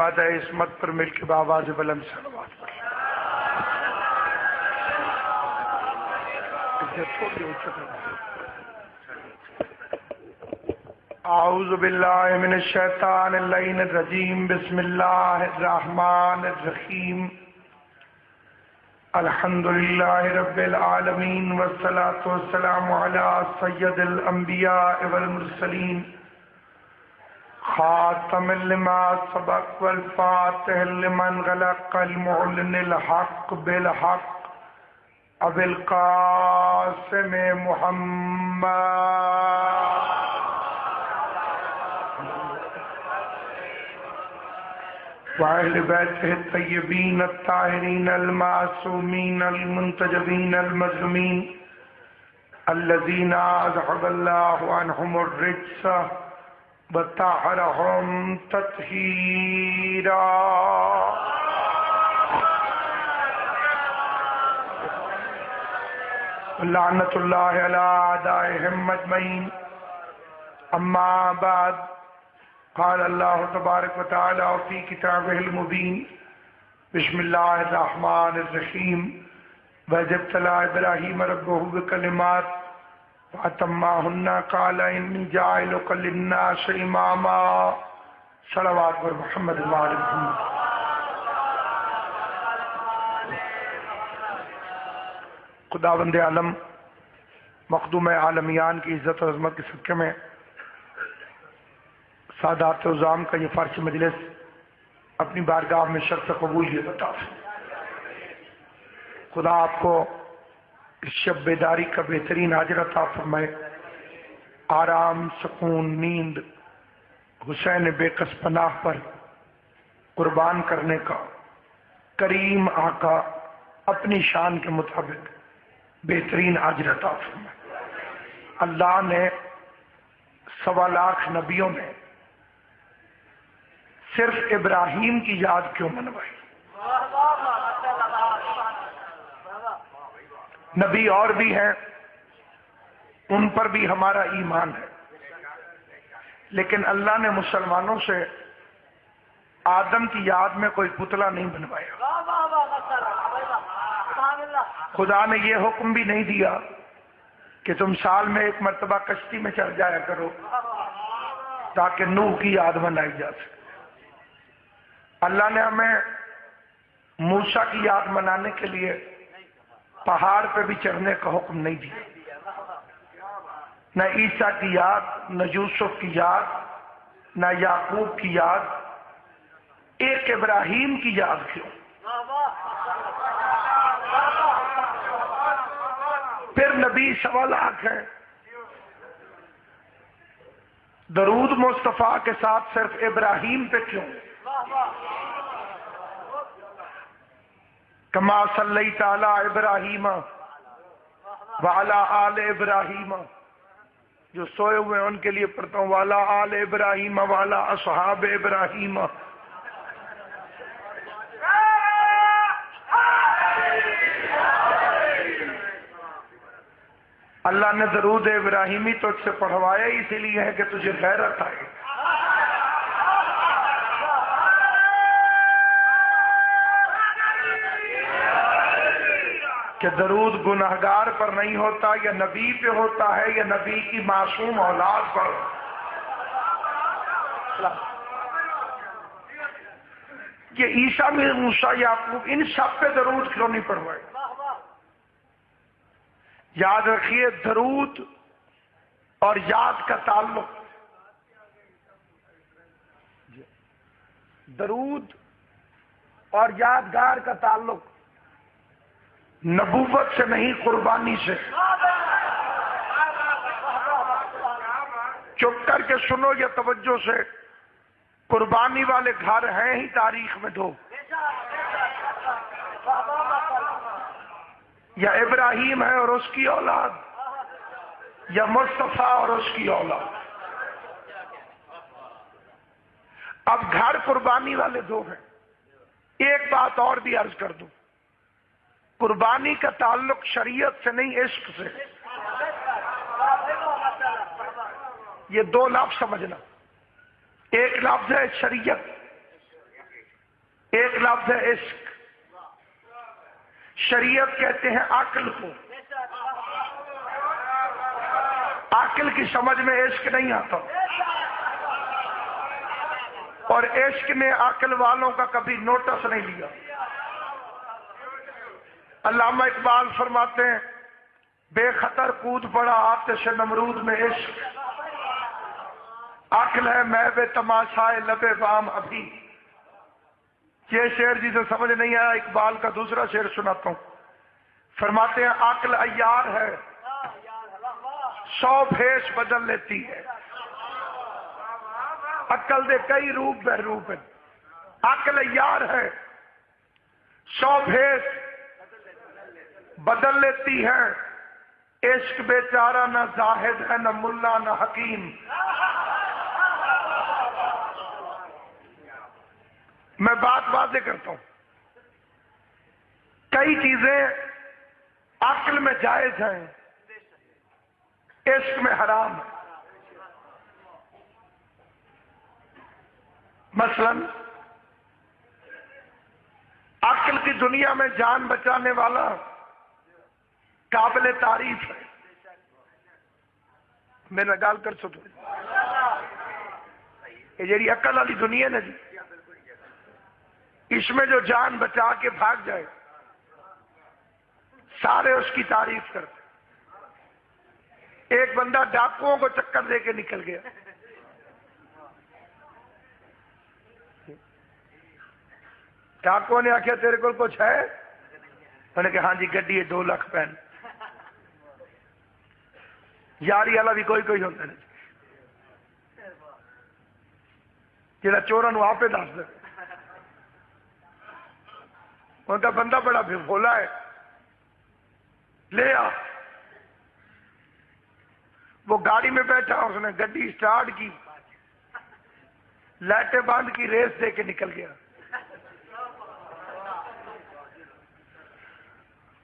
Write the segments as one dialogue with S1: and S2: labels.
S1: وعدہ عصمت پر مل کے بآواز بلند صلوات پڑھ. اعوذ باللہ من الشیطان اللعین الرجیم. بسم اللہ الرحمن الرحیم. الحمد للہ رب العالمین والصلاة والسلام علی سید الانبیاء والمرسلین خاتم لما سبق والفاتح لمن غلق المعلن الحق بالحق ابو القاسم محمد وأهل بيته الطيبين الطاهرين المعصومين المنتجبين المظلومين الذين أذهب الله عنهم الرجس وطهرهم تطهيرا. لعنة الله على أعدائهم أجمعين. أما بعد قال اللہ تبارک و تعالی فی کتابہ المبین. بسم اللہ الرحمن الرحیم. وَإِذِ ابْتَلَىٰ إِبْرَاهِيمَ رَبُّهُ بِكَلِمَاتٍ فَأَتَمَّهُنَّ قَالَ إِنِّي جَاعِلُكَ لِلنَّاسِ إِمَامًا. صلوات پر محمد وآل محمد. خداوند عالم مخدوم عالمیان کی عزت و عظمت کے صدقے میں سادات عظام کا یہ فرش مجلس اپنی بارگاہ میں شرط قبولیت عطا فرمائے. خدا آپ کو اس شب بیداری کا بہترین اجر عطا فرمائے. آرام، سکون، نیند حسین بے کس پناہ پر قربان کرنے کا کریم آقا اپنی شان کے مطابق بہترین اجر عطا فرمائے. اللہ نے 1.25 لاکھ نبیوں میں صرف ابراہیم کی یاد کیوں منوائی؟ نبی اور بھی ہیں، ان پر بھی ہمارا ایمان ہے، لیکن اللہ نے مسلمانوں سے آدم کی یاد میں کوئی پتلا نہیں بنوایا. خدا نے یہ حکم بھی نہیں دیا کہ تم سال میں 1 مرتبہ کشتی میں چڑھ جایا کرو تاکہ نوح کی یاد منائی جا سکے. اللہ نے ہمیں موسیٰ کی یاد منانے کے لیے پہاڑ پہ بھی چڑھنے کا حکم نہیں دیا. نہ عیسیٰ کی یاد، نہ یوسف کی یاد، نہ یعقوب کی یاد. ایک ابراہیم کی یاد کیوں؟ پھر نبی 1.25 لاکھ ہیں. درود مصطفیٰ کے ساتھ صرف ابراہیم پہ کیوں؟ کما صلیت علی ابراہیم وعلی آل ابراہیم. جو سوئے ہوئے ہیں ان کے لیے پڑھتا ہوں وعلی آل ابراہیم وعلی اصحاب ابراہیم. اللہ نے درود ابراہیمی تجھ سے پڑھوایا اسی لیے ہے کہ تجھے غیرت آئے. کہ درود گناہگار پر نہیں ہوتا، یا نبی پہ ہوتا ہے یا نبی کی معصوم اولاد پر. یہ عیسیٰ میں موسیٰ یعقوب ان سب پہ درود کیوں نہیں پڑھوائے؟ یاد رکھیے درود اور یاد کا تعلق، درود اور یادگار کا تعلق نبوت سے نہیں، قربانی سے. چپ کر کے سنو یا توجہ سے. قربانی والے گھر ہیں ہی تاریخ میں 2، یا ابراہیم ہے اور اس کی اولاد، یا مصطفیٰ اور اس کی اولاد. اب گھر قربانی والے 2 ہیں. ایک بات اور بھی عرض کر دوں، قربانی کا تعلق شریعت سے نہیں، عشق سے. یہ 2 لفظ سمجھنا. ایک لفظ ہے شریعت، ایک لفظ ہے عشق. شریعت کہتے ہیں عقل کو. عقل کی سمجھ میں عشق نہیں آتا، اور عشق نے عقل والوں کا کبھی نوٹس نہیں لیا. علامہ اقبال فرماتے ہیں بے خطر کود پڑا آتش نمرود میں عشق، عقل ہے محو تماشائے لبے بام ابھی. یہ شعر جسے سمجھ نہیں آیا اقبال کا دوسرا شعر سناتا ہوں. فرماتے ہیں عقل عیار ہے 100 بھیش بدل لیتی ہے. عقل دے کئی روپ بہ روپ. عقل عیار ہے 100 بھیش بدل لیتی ہے. عشق بیچارہ نہ زاہد ہے نہ ملا نہ حکیم. میں بات واضح کرتا ہوں. کئی چیزیں عقل میں جائز ہیں، عشق میں حرام ہے. مثلا عقل کی دنیا میں جان بچانے والا قابل تعریف ہے. میرا گال کر سو تو یہ جیڑی عقل والی دنیا نا جی، اس میں جو جان بچا کے بھاگ جائے سارے اس کی تعریف کرتے. ایک بندہ ڈاکوؤں کو چکر دے کے نکل گیا. ڈاکو نے آخیا تیرے کو کچھ ہے؟ انہوں نے کہا ہاں جی گڈی ہے 2 لاکھ پین. یاری والا بھی کوئی کوئی ہوتا نہیں جہاں چوراں نو آپ دس دے. ان کا بندہ بڑا بھولا ہے، لے آ. وہ گاڑی میں بیٹھا، اس نے گڈی سٹارٹ کی، لائٹیں بند کی، ریس دے کے نکل گیا.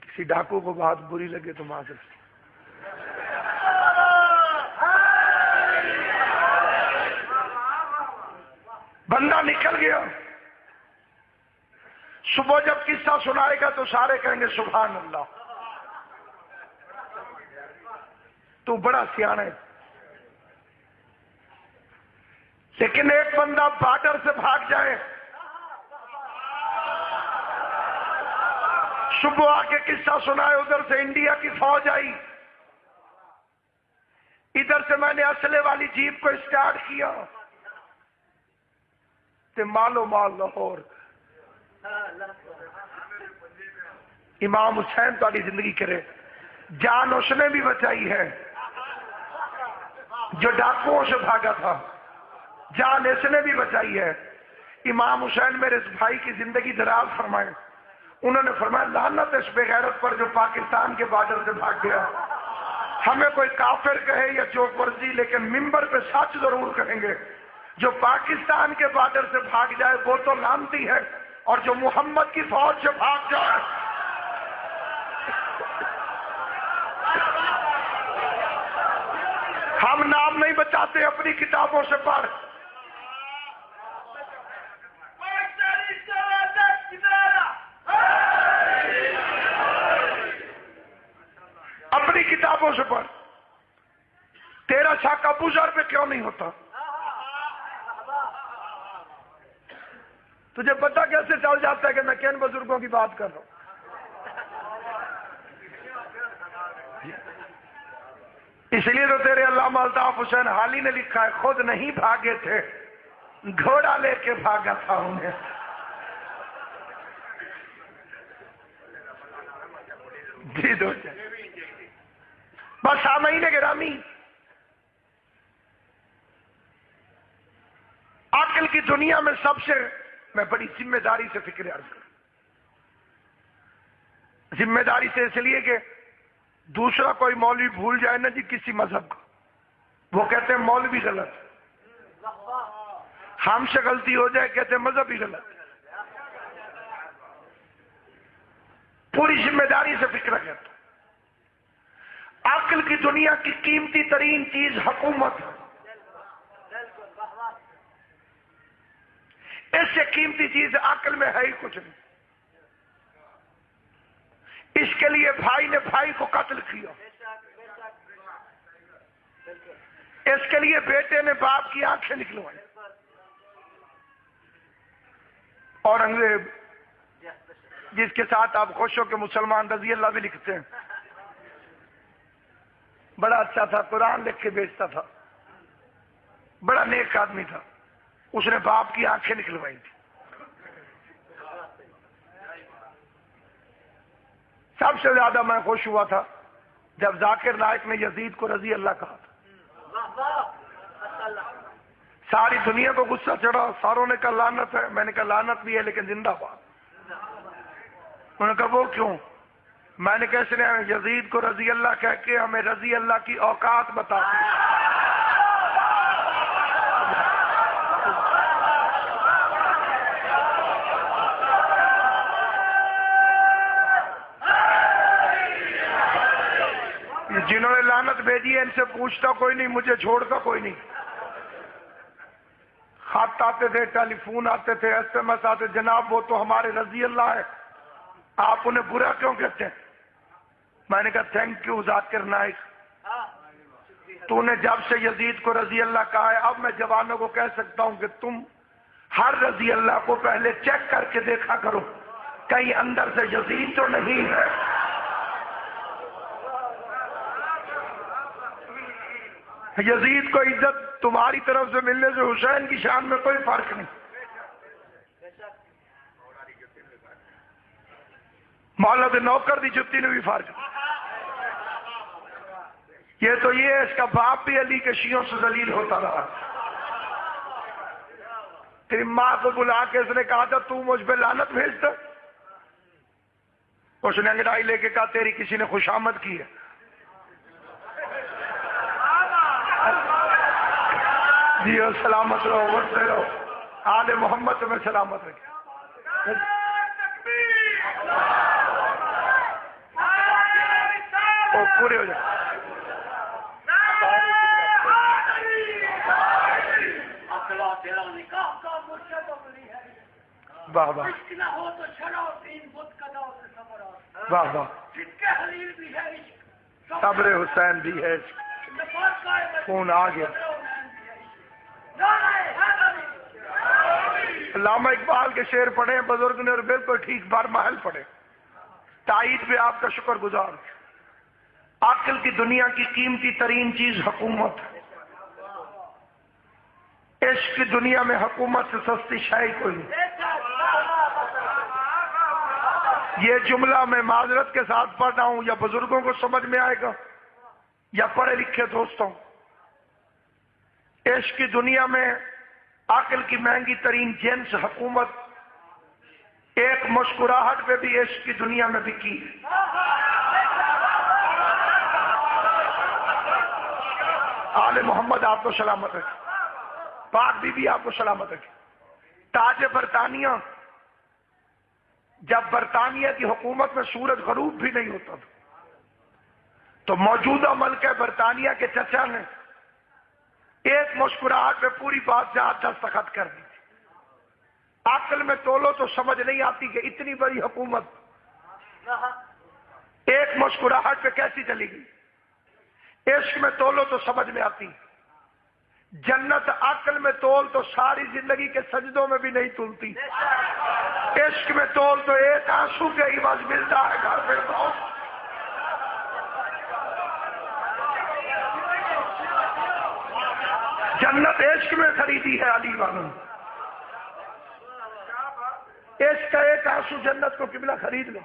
S1: کسی ڈاکو کو بات بری لگے تو معذرت. بندہ نکل گیا. صبح جب قصہ سنائے گا تو سارے کہیں گے سبحان اللہ تو بڑا سیاح ہے. لیکن ایک بندہ بارڈر سے بھاگ جائے، صبح آ کے قصہ سنائے ادھر سے انڈیا کی فوج آئی، ادھر سے میں نے اسلحے والی جیپ کو اسٹارٹ کیا، تے مالو مال لاہور. امام حسین تاری زندگی کرے، جان اس نے بھی بچائی ہے جو ڈاکوؤں سے بھاگا تھا، جان اس نے بھی بچائی ہے. امام حسین میرے اس بھائی کی زندگی دراز فرمائے. انہوں نے فرمایا لعنت اس بے غیرت پر جو پاکستان کے بارڈر سے بھاگ گیا. ہمیں کوئی کافر کہے یا جو مرضی، لیکن ممبر پہ سچ ضرور کہیں گے. جو پاکستان کے بارڈر سے بھاگ جائے وہ تو لعنتی ہے، اور جو محمد کی فوج سے بھاگ جائے ہم نام نہیں بچاتے، اپنی کتابوں سے پڑھ. اپنی کتابوں سے پڑھ. تیرا شک ابو ذر پہ کیوں نہیں ہوتا؟ تجھے پتہ کیسے چل جاتا ہے کہ میں کن بزرگوں کی بات کر رہا ہوں؟ اس لیے تو تیرے علامہ الطاف حسین حالی نے لکھا ہے خود نہیں بھاگے تھے، گھوڑا لے کے بھاگا تھا انہیں. جی دو بس سامعین گرامی، عقل کی دنیا میں سب سے میں بڑی ذمہ داری سے فکر عرض کروں. ذمہ داری سے اس لیے کہ دوسرا کوئی مولوی بھول جائے نا جی کسی مذہب کو، وہ کہتے ہیں مولوی غلط، ہم سے غلطی ہو جائے کہتے ہیں مذہب ہی غلط. پوری ذمہ داری سے فکر کرتا. عقل کی دنیا کی قیمتی ترین چیز حکومت ہے. اس سے قیمتی چیز عقل میں ہے ہی کچھ نہیں. اس کے لیے بھائی نے بھائی کو قتل کیا. اس کے لیے بیٹے نے باپ کی آنکھیں نکلوائی. اورنگزیب جس کے ساتھ آپ خوش ہو کہ مسلمان رضی اللہ بھی لکھتے ہیں، بڑا اچھا تھا، قرآن لکھ کے بیچتا تھا، بڑا نیک آدمی تھا. اس نے باپ کی آنکھیں نکلوائی تھی. سب سے زیادہ میں خوش ہوا تھا جب ذاکر نائک نے یزید کو رضی اللہ کہا تھا. ساری دنیا کو غصہ چڑھا، ساروں نے کہا لعنت ہے. میں نے کہا لعنت بھی ہے لیکن زندہ باد. انہوں نے کہا وہ کیوں؟ میں نے کہا اس نے یزید کو رضی اللہ کہہ کے ہمیں رضی اللہ کی اوقات بتا دی. جنہوں نے لعنت بھیجی ہے ان سے پوچھتا کوئی نہیں، مجھے چھوڑتا کوئی نہیں. خط آتے تھے، ٹیلی فون آتے تھے، ایس ایم ایس آتے، جناب وہ تو ہمارے رضی اللہ ہے، آپ انہیں برا کیوں کہتے ہیں؟ میں نے کہا تھینک یو ذاکر نائک، تو نے جب سے یزید کو رضی اللہ کہا ہے اب میں جوانوں کو کہہ سکتا ہوں کہ تم ہر رضی اللہ کو پہلے چیک کر کے دیکھا کرو کہیں اندر سے یزید تو نہیں ہے. یزید کو عزت تمہاری طرف سے ملنے سے حسین کی شان میں کوئی فرق نہیں. مولد نوکر دی جتی نے بھی فرق نہیں. یہ تو یہ ہے اس کا باپ بھی علی کے شیعوں سے ذلیل ہوتا رہا. تیری ماں کو بلا کے اس نے کہا تھا تو مجھ پہ لعنت بھیجتا. اس نے انگڑائی لے کے کہا تیری کسی نے خوشامد کی ہے. جی سلامت رہو، بڑھتے رہو، آل محمد میں سلامت رکھے. وہ پورے ہو جائے. واہ واہ واہ واہ. صبر حسین بھی ہے، خون آ گیا. علامہ اقبال کے شعر پڑھے بزرگ نے اور بالکل ٹھیک بار محل پڑھے. تائید پہ آپ کا شکر گزار. عقل کی دنیا کی قیمتی ترین چیز حکومت ہے. عشق کی دنیا میں حکومت سے سستی شے کوئی نہیں. یہ جملہ میں معذرت کے ساتھ پڑھ رہا ہوں، یا بزرگوں کو سمجھ میں آئے گا یا پڑھے لکھے دوستوں. عشق کی دنیا میں عقل کی مہنگی ترین جنس حکومت ایک مسکراہٹ پہ بھی عشق کی دنیا میں بکی. آل محمد آپ کو سلامت رکھے، پاک بی بی آپ کو سلامت رکھے. تاج برطانیہ، جب برطانیہ کی حکومت میں سورج غروب بھی نہیں ہوتا تھا تو موجودہ ملکہ برطانیہ کے چچا نے ایک مسکراہٹ میں پوری بادشاہ دستخط کر دی تھی. عقل میں تولو تو سمجھ نہیں آتی کہ اتنی بڑی حکومت ایک مسکراہٹ پہ کیسی چلی گئی. عشق میں تولو تو سمجھ میں آتی. جنت عقل میں تول تو ساری زندگی کے سجدوں میں بھی نہیں تلتی. عشق میں تول تو ایک آنسو کے عوض ملتا ہے گھر پہ دوست. جنت عشق میں خریدی ہے علی والوں. عشق کا ایک آنسو جنت کو قبلہ خرید لے.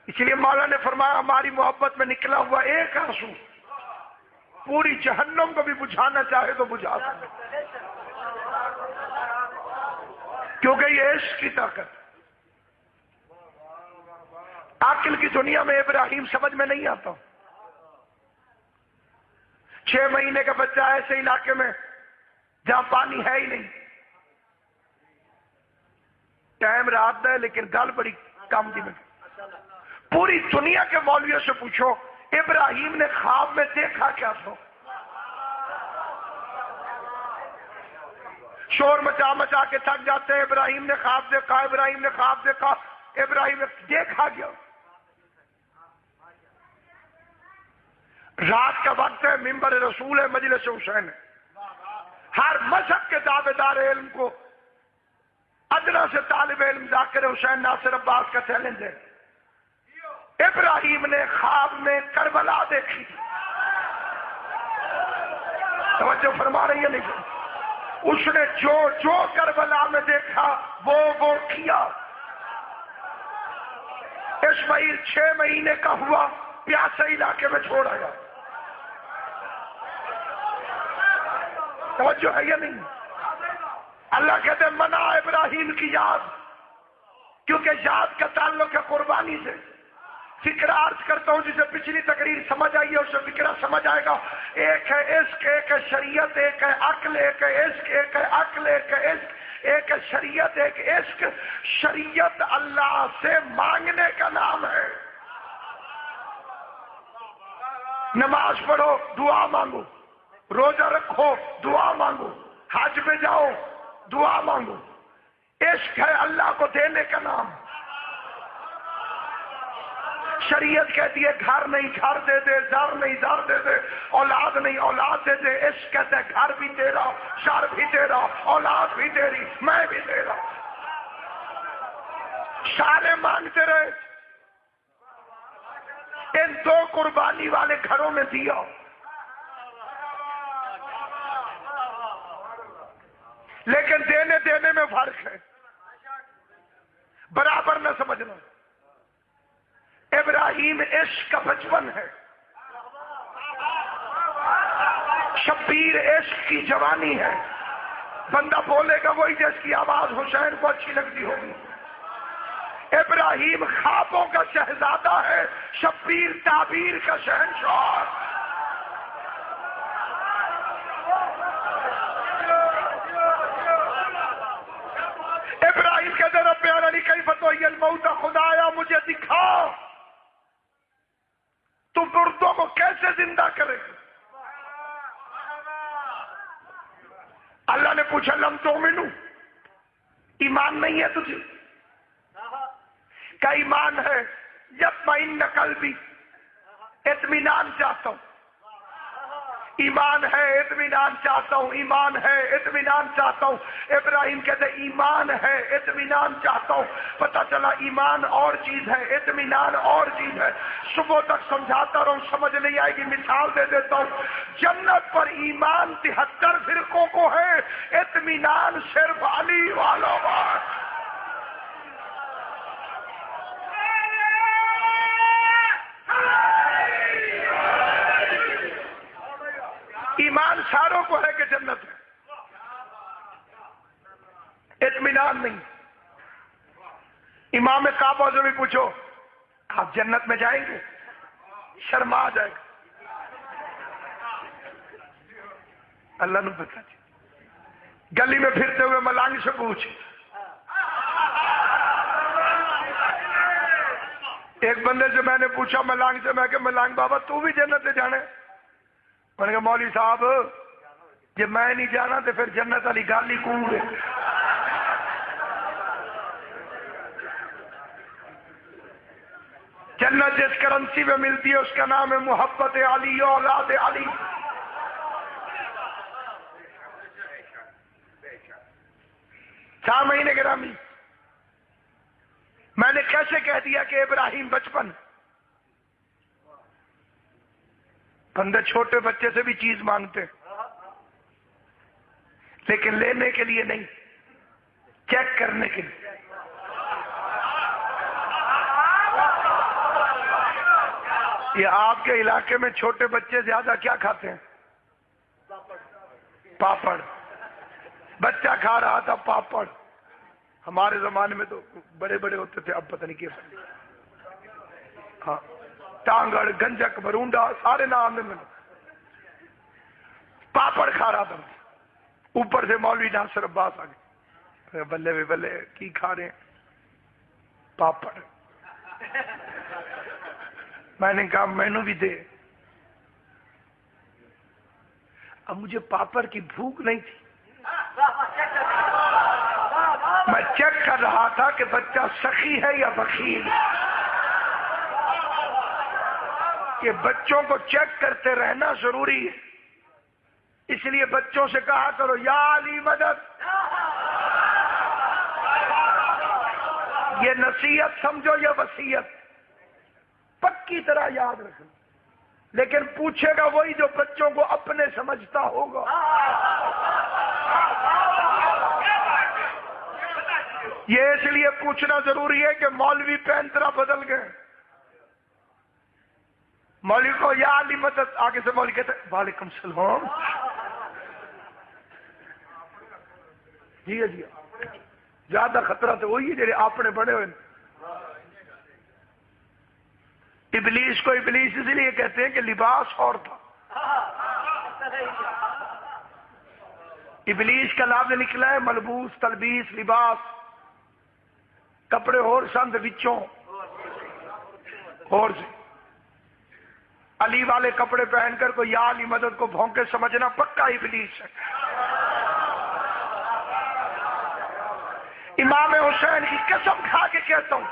S1: اس لیے مولا نے فرمایا ہماری محبت میں نکلا ہوا ایک آنسو پوری جہنم کو بھی بجھانا چاہے تو بجھا سکے، کیونکہ یہ عشق کی طاقت. عقل کی دنیا میں ابراہیم سمجھ میں نہیں آتا. 6 مہینے کا بچہ ایسے علاقے میں جہاں پانی ہے ہی نہیں، ٹائم رات ہے لیکن گل بڑی کم دی میں. پوری دنیا کے مولویوں سے پوچھو ابراہیم نے خواب میں دیکھا کیا تھا. شور مچا مچا کے تھک جاتے ہیں. ابراہیم نے خواب دیکھا، ابراہیم نے خواب دیکھا، ابراہیم نے دیکھا گیا. رات کا وقت ہے، ممبر رسول ہے، مجلس حسین ہے. ہر مذہب کے دعوے دار علم کو ادنا سے طالب علم ذاکر حسین ناصر عباس کا چیلنج ہے. ابراہیم نے خواب میں کربلا دیکھی. توجہ فرما رہی ہے نہیں؟ اس نے جو جو کربلا میں دیکھا وہ کیا. اسماعیل 6 مہینے کا ہوا، پیاسے علاقے میں چھوڑ آیا. توجہ ہے یا نہیں؟ اللہ کہتے ہیں منع ابراہیم کی یاد، کیونکہ یاد کا تعلق ہے قربانی سے. فکر عرض کرتا ہوں جسے پچھلی تقریر سمجھ آئی ہے اسے فکرہ سمجھ آئے گا. ایک ہے عشق، ایک ہے شریعت، ایک ہے عقل، ایک ہے عشق، ایک ہے عقل، ایک ہے عشق، ایک ہے شریعت، ایک عشق. شریعت اللہ سے مانگنے کا نام ہے. نماز پڑھو، دعا مانگو. روزہ رکھو، دعا مانگو. حج میں جاؤ، دعا مانگو. عشق ہے اللہ کو دینے کا نام. شریعت کہتی ہے گھر نہیں گھر دے دے، زر نہیں زر دے دے، اولاد نہیں اولاد دے دے. عشق کہتا ہے گھر بھی تیرا، شر بھی تیرا، اولاد بھی تیری، میں بھی تیرا. سارے مانگتے رہے. ان 2 قربانی والے گھروں میں دیا. لیکن دینے میں فرق ہے، برابر نہ سمجھنا. ابراہیم عشق کا بچپن ہے، شبیر عشق کی جوانی ہے. بندہ بولے گا وہی جس کی آواز حسین کو اچھی لگتی ہوگی. ابراہیم خوابوں کا شہزادہ ہے، شبیر تعبیر کا شہنشاہ. ابراہیم کہتے رب ارنی کیف تحیی الموت، خدایا مجھے دکھا تو مردوں کو کیسے زندہ کرے. اللہ نے پوچھا لم تؤمنو، ایمان نہیں ہے تجھے؟ کا ایمان ہے. یطمئن قلبی، اطمینان چاہتا ہوں. ایمان ہے، اطمینان چاہتا ہوں. ایمان ہے، اطمینان چاہتا ہوں. ابراہیم کہتے ایمان ہے، اطمینان چاہتا ہوں. پتہ چلا ایمان اور چیز ہے، اطمینان اور چیز ہے. صبح تک سمجھاتا رہوں، سمجھ نہیں آئے گی. مثال دے دیتا ہوں. جنت پر ایمان 73 فرقوں کو ہے، اطمینان صرف علی والوں کا. ایمان ساروں کو ہے کہ جنت ہے، اطمینان نہیں. امام کعبہ سے بھی پوچھو آپ جنت میں جائیں گے؟ شرما آ جائے گا. اللہ نے پتا جی. گلی میں پھرتے ہوئے ملانگ سے پوچھ. ایک بندے سے میں نے پوچھا ملانگ سے، میں کہ ملانگ بابا تو بھی جنت میں جانے؟ میں نے کہا مولوی صاحب جب میں نہیں جانا تو پھر جنت والی گالی کون ہے؟ جنت جس کرنسی میں ملتی ہے اس کا نام ہے محبت علی، اولاد علی. سامعین گرامی، میں نے کیسے کہہ دیا کہ ابراہیم بچپن. بندے چھوٹے بچے سے بھی چیز مانگتے لیکن لینے کے لیے نہیں، چیک کرنے کے لیے. یہ آپ کے علاقے میں چھوٹے بچے زیادہ کیا کھاتے ہیں؟ پاپڑ. بچہ کھا رہا تھا پاپڑ. ہمارے زمانے میں تو بڑے بڑے ہوتے تھے، اب پتہ نہیں کیا. ہاں ٹانگڑ، گنجک، برونڈا سارے نام میں پاپڑ کھا رہا تھا. اوپر سے مولوی ناصر عباس آ گئے. بلے بھی بلے کی کھا رہے ہیں؟ پاپڑ. میں نے کہا مینو بھی دے. اب مجھے پاپڑ کی بھوک نہیں تھی. میں چیک کر رہا تھا کہ بچہ سخی ہے یا بخیل. کہ بچوں کو چیک کرتے رہنا ضروری ہے. اس لیے بچوں سے کہا کرو یا علی مدد. یہ نصیحت سمجھو یا وصیت، پکی طرح یاد رکھنا. لیکن پوچھے گا وہی جو بچوں کو اپنے سمجھتا ہوگا. یہ اس لیے پوچھنا ضروری ہے کہ مولوی پینترا بدل گئے. مولوی کو یا علی مدد، آگے سے مولوی کہتے وعلیکم السلام. جی جی زیادہ خطرہ تو وہی ہے جی آپ نے بڑے ہوئے. ابلیس کو ابلیس اس لیے کہتے ہیں کہ لباس اور تھا. ابلیس کا لفظ نکلا ہے ملبوس، تلبیس، لباس. کپڑے اور سند بچوں اور سے علی والے کپڑے پہن کر کوئی یا علی مدد کو بھونکے سمجھنا پکا ابلیس ہے. امام حسین کی قسم کھا کے کہتا ہوں،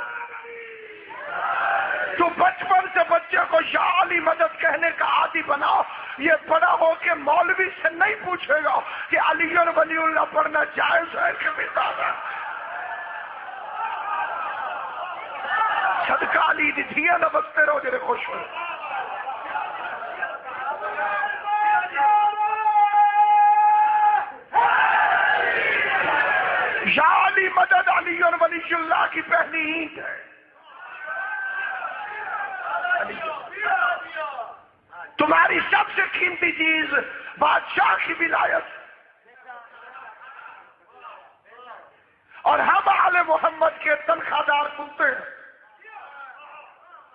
S1: تو بچپن سے بچے کو یا علی مدد کہنے کا عادی بناؤ. یہ بڑا ہو کے مولوی سے نہیں پوچھے گا کہ علی اور ولی اللہ پڑھنا جائز ہے کہ بدعت ہے. صدقہ علی دی دھیاں نہ بستے رہو جرے خوش ہو. یا علی مدد علی اور ولی اللہ کی پہلی اینٹ ہے. تمہاری سب سے قیمتی چیز بادشاہ کی ولایت. اور ہم آل محمد کے تنخواہ دار کتے ہیں.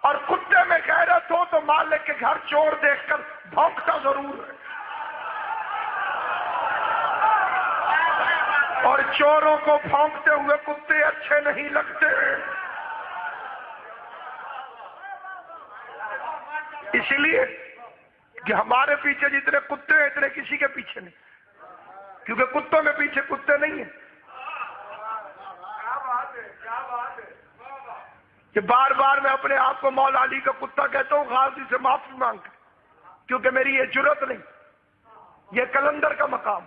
S1: اور کتے میں غیرت ہو تو مالک کے گھر چور دیکھ کر بھونکتا ضرور ہے. اور چوروں کو بھونکتے ہوئے کتے اچھے نہیں لگتے. اس لیے کہ ہمارے پیچھے جتنے کتے ہیں اتنے کسی کے پیچھے نہیں، کیونکہ کتوں میں پیچھے کتے نہیں ہیں. کہ بار بار میں اپنے آپ کو مولا علی کا کتا کہتا ہوں غازی سے معافی مانگ کر، کیونکہ میری یہ جرت نہیں، یہ کلندر کا مقام.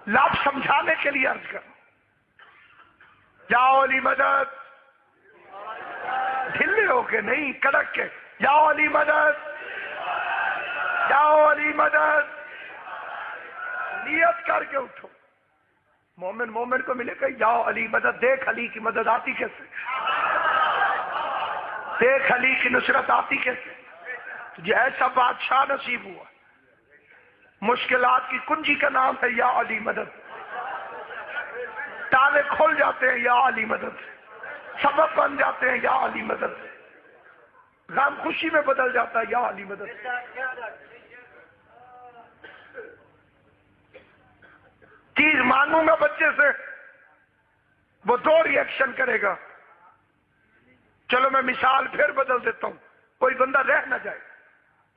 S1: لفظ سمجھانے کے لیے عرض کروں، جاؤ علی مدد، ڈھلے ہو کے نہیں، کڑک کے جاؤ علی مدد، جاؤ علی مدد. نیت کر کے اٹھو. مومن مومن کو ملے گا جاؤ علی مدد. دیکھ علی کی مدد آتی کیسے، دیکھ علی کی نصرت آتی کیسے. تجھے ایسا بادشاہ نصیب ہوا. مشکلات کی کنجی کا نام ہے یا علی مدد. تالے کھل جاتے ہیں یا علی مدد، سبب بن جاتے ہیں یا علی مدد، غم خوشی میں بدل جاتا ہے یا علی مدد. چیز مانگوں گا بچے سے، وہ دو ری ایکشن کرے گا. چلو میں مثال پھر بدل دیتا ہوں، کوئی بندہ رہ نہ جائے.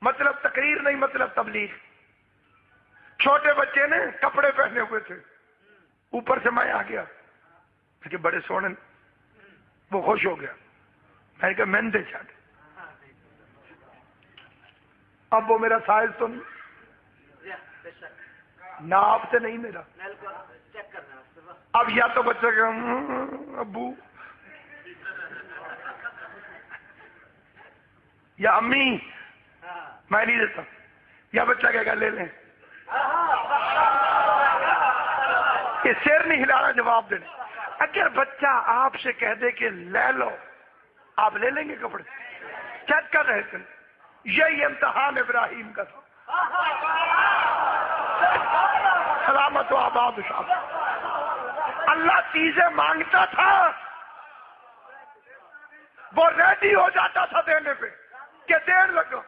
S1: مطلب تقریر نہیں، مطلب تبلیغ. چھوٹے بچے نے کپڑے پہنے ہوئے تھے، اوپر سے میں آ گیا کہ بڑے سونے، وہ خوش ہو گیا. میں نے کہا مہندے چاہتے. اب وہ میرا سائز تو نہیں، ناپ سے نہیں میرا. اب یا تو بچہ کہ ابو یا امی میں نہیں دیتا، یا بچہ کہے گا لے لیں. یہ سیر نہیں ہلانا جواب دینے. اگر بچہ آپ سے کہہ دے کہ لے لو، آپ لے لیں گے کپڑے؟ چیک کر رہے تھے. یہی امتحان ابراہیم کا تھا. سلامت و آباد شاہ. اللہ چیزیں مانگتا تھا، وہ ریڈی ہو جاتا تھا دینے پہ کہ دیر لگو.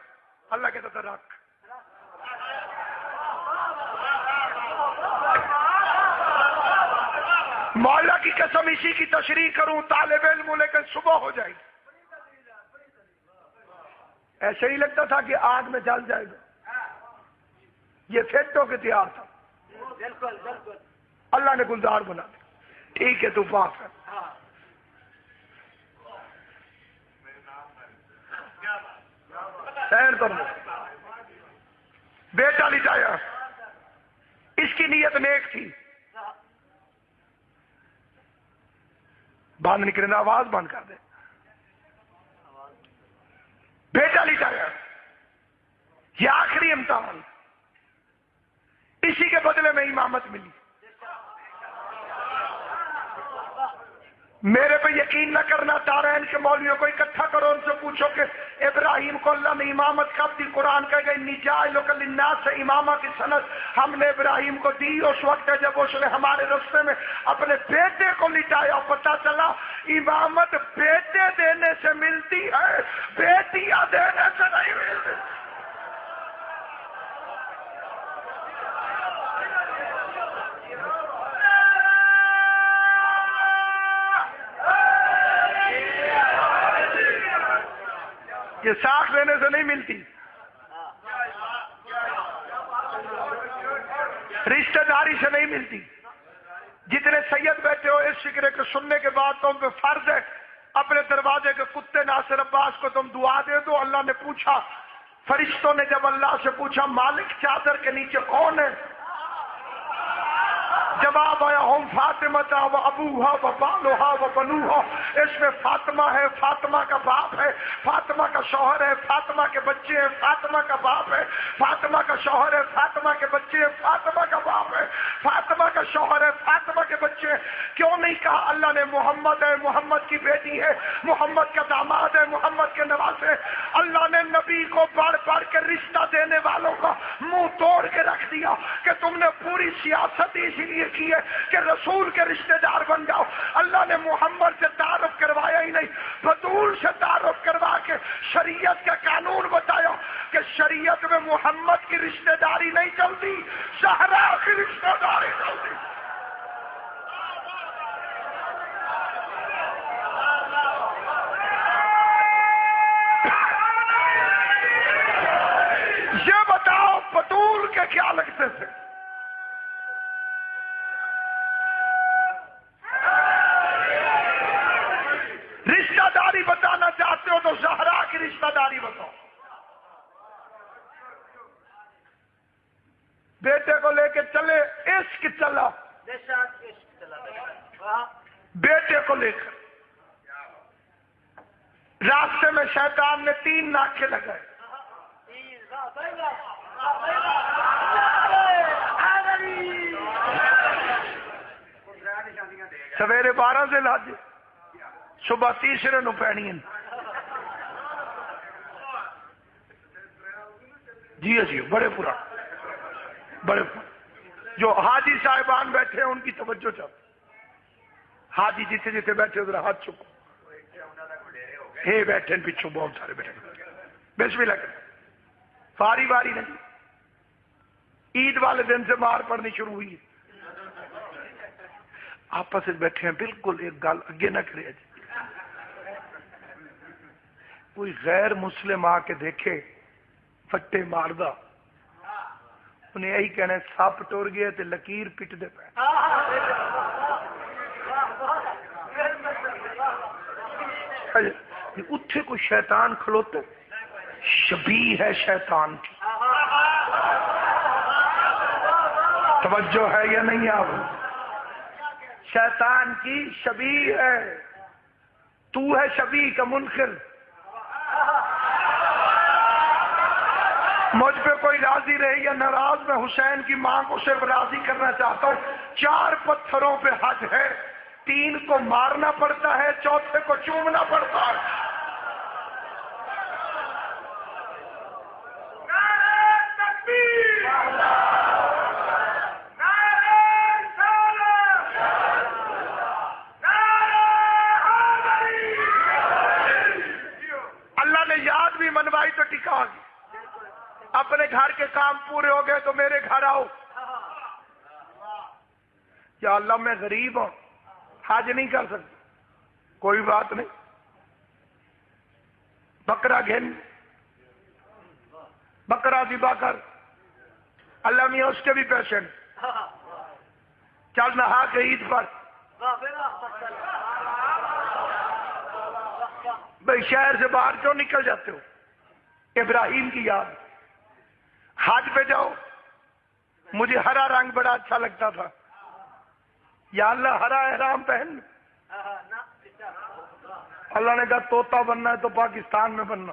S1: اللہ کہتا تھا رکھ. مولا کی قسم اسی کی تشریح کروں، طالب علم لے کر صبح ہو جائے گی. ایسے ہی لگتا تھا کہ آگ میں جل جائے گا، یہ فٹ ہو کے تیار تھا،
S2: بالکل بالکل
S1: اللہ نے گلزار بنا دیا، ٹھیک ہے تو پاک ہے۔ سیر تو بیٹا لٹایا، اس کی نیت نیک تھی، باندھ نکلنا، آواز بند کر دے، بیٹا لٹایا، یہ آخری امتحان، اسی کے بدلے میں امامت ملی۔ میرے پہ یقین نہ کرنا، دارین کے مولویوں کو اکٹھا کرو، ان سے پوچھو کہ ابراہیم کو اللہ نے امامت کب دی؟ قرآن کہے گا انی جاعلک للناس اماما کی سند ہم نے ابراہیم کو دی اس وقت جب اس نے ہمارے راستے میں اپنے بیٹے کو لٹایا۔ پتا چلا امامت بیٹے دینے سے ملتی ہے، بیٹیاں دینے سے نہیں ملتی۔ یہ ساکھ لینے سے نہیں ملتی، رشتہ داری سے نہیں ملتی۔ جتنے سید بیٹھے ہو اس فکرے کو سننے کے بعد تم پہ فرض ہے اپنے دروازے کے کتے ناصر عباس کو تم دعا دے دو۔ اللہ نے پوچھا، فرشتوں نے جب اللہ سے پوچھا مالک چادر کے نیچے کون ہے، جواب آیا ہم فاطمہ و ابوہا و بالوہا و بنوہا، اس میں فاطمہ ہے، فاطمہ کا باپ ہے، فاطمہ کا شوہر ہے، فاطمہ کے بچے ہیں، فاطمہ کا باپ ہے، فاطمہ کا شوہر ہے، فاطمہ کے بچے ہیں، فاطمہ کا باپ ہے، فاطمہ کا شوہر ہے، فاطمہ کے بچے ہیں۔ کیوں نہیں کہا اللہ نے محمد ہے، محمد کی بیٹی ہے، محمد کا داماد ہے، محمد کے نواسے ہے۔ اللہ نے نبی کو بڑھ بڑھ کے رشتہ دینے والوں کا منہ توڑ کے رکھ دیا کہ تم نے پوری سیاست اسی لیے کی ہے کہ رسول کے رشتہ دار بن جاؤ۔ اللہ نے محمد سے تعارف کروایا ہی نہیں، بطول سے تعارف کروا کے شریعت کا قانون بتایا کہ شریعت میں محمد کی رشتہ داری نہیں چلتی، زہرا کی رشتہ داری چلتی۔ یہ بتاؤ بطول کے کیا لگتے تھے؟ رشتہ داری بتانا چاہتے ہو تو زہرا کی رشتہ داری بتاؤ۔ بیٹے کو لے کے چلے، عشق چلا، بیٹے کو لے کر راستے میں شیطان نے 3 ناکے لگائے۔ سویرے 12 سے لاجے، صبح تیسرے نو پینی ہے۔ جی بڑے پرانے جو حاجی صاحبان بیٹھے ہیں ان کی توجہ چاہتے، حاجی جتنے جتنے بیٹھے ادھر ہاتھ چکو، ہے بیٹھے پیچھو بہت سارے بیٹھے، بسم اللہ کریں، فاری واری نہیں۔ عید والے دن سے مار پڑنی شروع ہوئی ہے، آپس میں بیٹھے ہیں، بالکل ایک گل اگے نہ کرے جی۔ کوئی غیر مسلم آ کے دیکھے فٹے ماردہ، انہیں یہی کہنا سپ ٹر گیا تے لکیر پٹ دے پہ۔ اتھے کوئی شیطان کھلوتے، شبیہ ہے شیطان کی، توجہ ہے یا نہیں؟ آپ شیطان کی شبیہ ہے، تو ہے شبیہ کا منکر۔ مجھ پہ کوئی راضی رہے یا ناراض، میں حسین کی ماں کو صرف راضی کرنا چاہتا ہوں۔ 4 پتھروں پہ حج ہے، 3 کو مارنا پڑتا ہے، 4تھے کو چومنا پڑتا ہے۔ اللہ نے یاد بھی منوائی تو ٹکا گئی۔ اپنے گھر کے کام پورے ہو گئے تو میرے گھر آؤ۔ یا اللہ میں غریب ہوں، حج نہیں کر سکتا، کوئی بات نہیں، بکرا گھن بکرا ذبح کر، اللہ میاں اس کے بھی پیشنٹ، چل نہا کے عید پر، بھائی شہر سے باہر کیوں نکل جاتے ہو؟ ابراہیم کی یاد، حج پہ جاؤ، مجھے ہرا رنگ بڑا اچھا لگتا تھا، یا اللہ ہرا احرام پہن، اللہ نے کہا طوطا بننا ہے تو پاکستان میں بننا،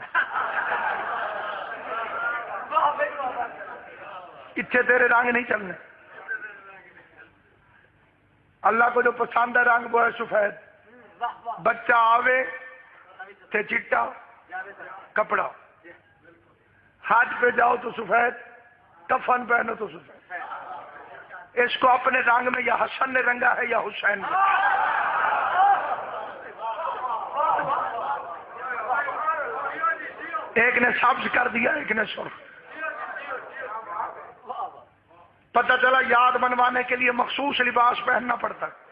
S1: اتنے تیرے رنگ نہیں چلنے، اللہ کو جو پسند ہے رنگ وہ ہے سفید، بچہ آوے تے چٹا کپڑا، حج پہ جاؤ تو سفید، کفن پہنو تو سفید، اس کو اپنے رنگ میں یا حسن نے رنگا ہے یا حسین نے، ایک نے سبز کر دیا ایک نے سرخ، پتہ چلا یاد منوانے کے لیے مخصوص لباس پہننا پڑتا ہے۔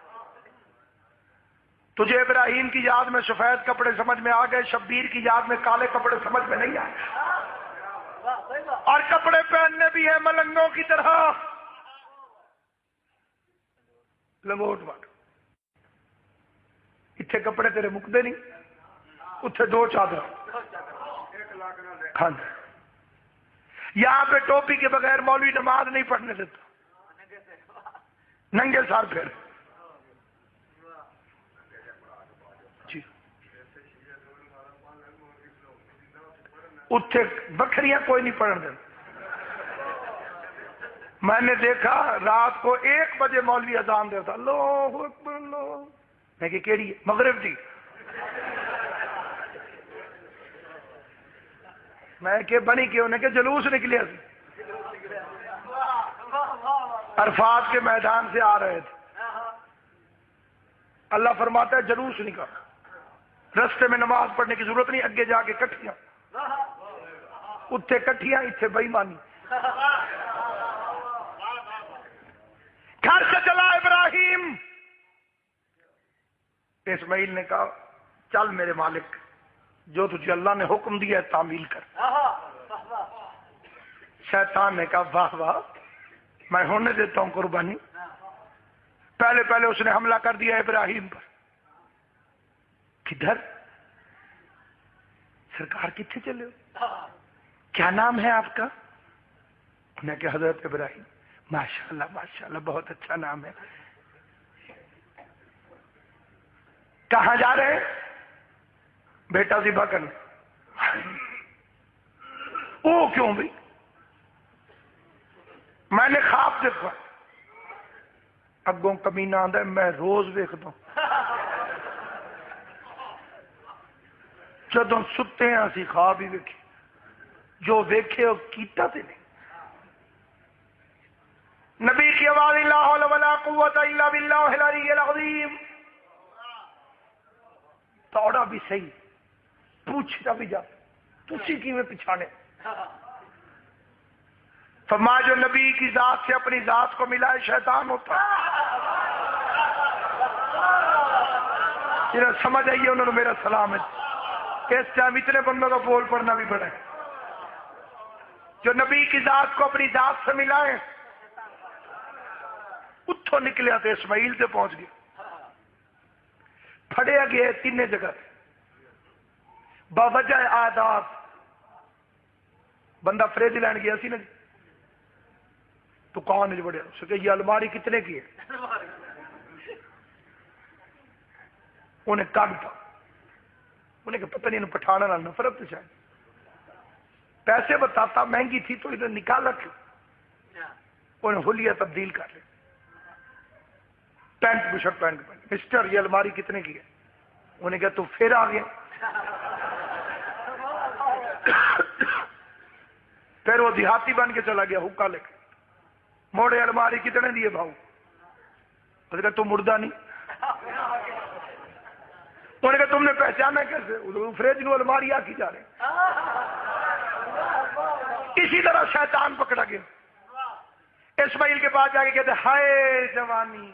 S1: تجھے ابراہیم کی یاد میں سفید کپڑے سمجھ میں آ گئے، شبیر کی یاد میں کالے کپڑے سمجھ میں نہیں آئے، اور کپڑے پہننے بھی ہیں ملنگوں کی طرح، لنگوٹ بٹ، اتنے کپڑے تیرے مکدے نہیں، اتنے دو چادر، ہاں یہاں پہ ٹوپی کے بغیر مولوی نماز نہیں پڑھنے دیتا، ننگے سر پھر جی، اتنے بکریاں کوئی نہیں پڑھنے دیتا۔ میں نے دیکھا رات کو 1 بجے مولوی اذان دیتا، اللہ اکبر اللہ، میں کہ کیڑی ہے؟ مغرب جی، میں کہ بنی کیوں نے کہ جلوس نکلیا سی، عرفات کے میدان سے آ رہے تھے، اللہ فرماتا ہے جلوس نکل، رستے میں نماز پڑھنے کی ضرورت نہیں، اگے جا کے کٹھیاں، اتنے کٹھیاں اتنے بے ایمانی، گھر سے چلا ابراہیم، اسماعیل نے کہا چل میرے مالک، جو تجھے اللہ نے حکم دیا ہے تعمیل کر، شیطان نے کہا واہ واہ میں ہونے دیتا ہوں قربانی، پہلے پہلے اس نے حملہ کر دیا ابراہیم پر، کدھر سرکار کتنے چلے ہو، کیا نام ہے آپ کا؟ انہیں کہ حضرت ابراہیم، ماشاءاللہ بہت اچھا نام ہے، کہاں جا رہے ہیں؟ بیٹا ذبح کرنے، او کیوں بھی؟ میں نے خواب دیکھا، اگوں کمینہ آندا ہے میں روز ویکھدا ہوں، جدوں ستے ہیں اسی خواب ہی ویکھے، جو ویکھے وہ کیتا تے نہیں۔ نبی کی آواز لا حول ولا قوت الا باللہ العلی العظیم، توڑا بھی صحیح، پوچھتا بھی جا تسی کیویں پچھانے، فرمایا جو نبی کی ذات سے اپنی ذات کو ملا ہے شیطان ہوتا، جنہیں سمجھ آئیے انہوں نے میرا سلام ہے، اس ٹائم اتنے بندوں کا بول پڑھنا بھی پڑا ہے، جو نبی کی ذات کو اپنی ذات سے ملا ہے، اتھوں نکلیا تھے اسماعیل سے پہنچ گیا، پھڑیا گیا تین جگہ باوجہ عادات، بندہ فریج لین گیا سی نا، تو کون ہے بڑے اس کہ یہ الماری کتنے کی ہے، انہیں کاٹتا، انہیں کہ پتہ نہیں انہیں پٹھانا نہ نفرت تو شاید، پیسے بتاتا مہنگی تھی تو ادھر نکال رکھے، انہیں حلیہ تبدیل کر لے، پینٹ بشرٹ پہن کے پہن، مسٹر یہ الماری کتنے کی ہے، انہیں کہا تو پھر آ گیا، پھر وہ دیہاتی بن کے چلا گیا حکا لے کے، موڑے الماری کتنے دیے بھاؤ، انہوں نے کہا تو مردہ نہیں، انہوں نے کہا تم نے پہچانا کیسے، فریج نو الماری آکی جا رہے، اسی طرح شیطان پکڑا گیا، اسماعیل کے پاس جا کے کہتے ہائے جوانی،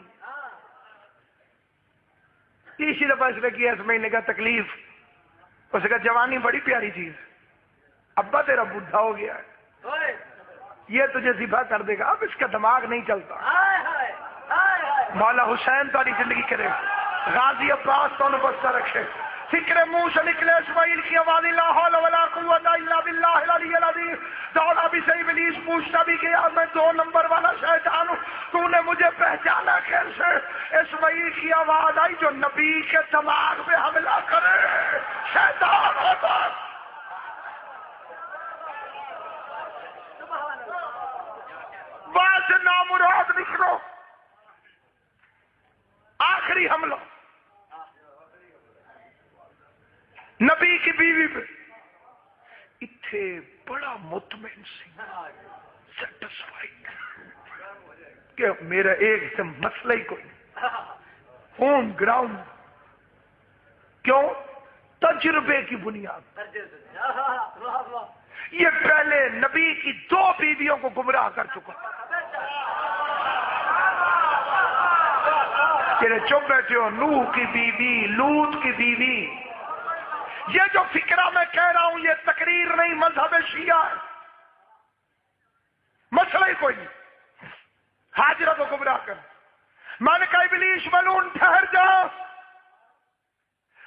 S1: تیسری دفعہ اس نے کیا، اسماعیل نے کہا تکلیف، اس نے کہا جوانی بڑی پیاری چیز، ابا تیرا بڈھا ہو گیا ہے، یہ تجھے ذبح کر دے گا. اب اس کا دماغ نہیں چلتا. مولا حسین تاری زندگی کرے, غازی عباس تو بستہ رکھے. فکر منہ سے نکلے اسماعیل کی آواز, لا حول ولا قوت الا باللہ العلی العظیم. دوڑا بھی صحیح, ابلیس پوچھتا بھی کہ یار میں 2 نمبر والا شیطان ہوں, تو نے مجھے پہچانا کیسے؟ اسماعیل کی آواز آئی, جو نبی کے دماغ پہ حملہ کرے شیطان ہوتا. وہاں سے نامراد نکلو. آخری حملہ نبی کی بیوی پہ. اتھے بڑا مطمئن سی, سیٹسفائیڈ کہ میرا ایک سے مسئلہ ہی کوئی ہوم گراؤنڈ. کیوں؟ تجربے کی بنیاد. یہ پہلے نبی کی 2 بیویوں کو گمراہ کر چکا. تیرے چپ بیٹھے ہو, نوح کی بیوی, لوط کی بیوی. یہ جو فکرہ میں کہہ رہا ہوں یہ تقریر نہیں, مذہب شیعہ ہے. مسئلہ ہی کوئی نہیں. حاجرہ کو گمراہ کر. میں نے کہا ابلیس ملعون ٹھہر جا,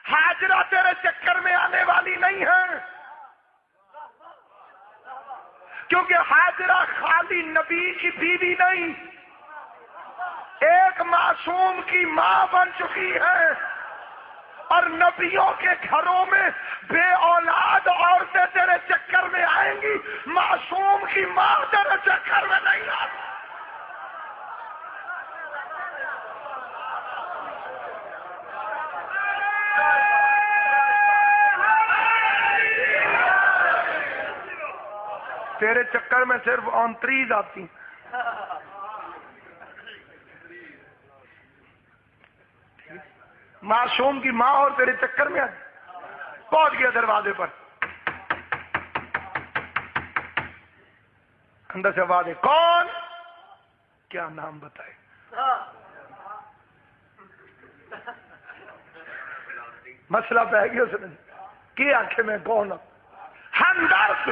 S1: حاجرہ تیرے چکر میں آنے والی نہیں ہے, کیونکہ حاجرہ خالی نبی کی بیوی نہیں, ایک معصوم کی ماں بن چکی ہے. اور نبیوں کے گھروں میں بے اولاد عورتیں تیرے چکر میں آئیں گی, معصوم کی ماں تیرے چکر میں نہیں آتی. تیرے چکر میں صرف اونتریز آتی. معصوم کی ماں اور تیرے چکر میں پہنچ گیا دروازے پر. اندر سے آواز ہے, کون؟ کیا نام بتائے؟ مسئلہ پہ گیا اس نے کی آنکھیں میں کون ہوں؟ ہمدرد.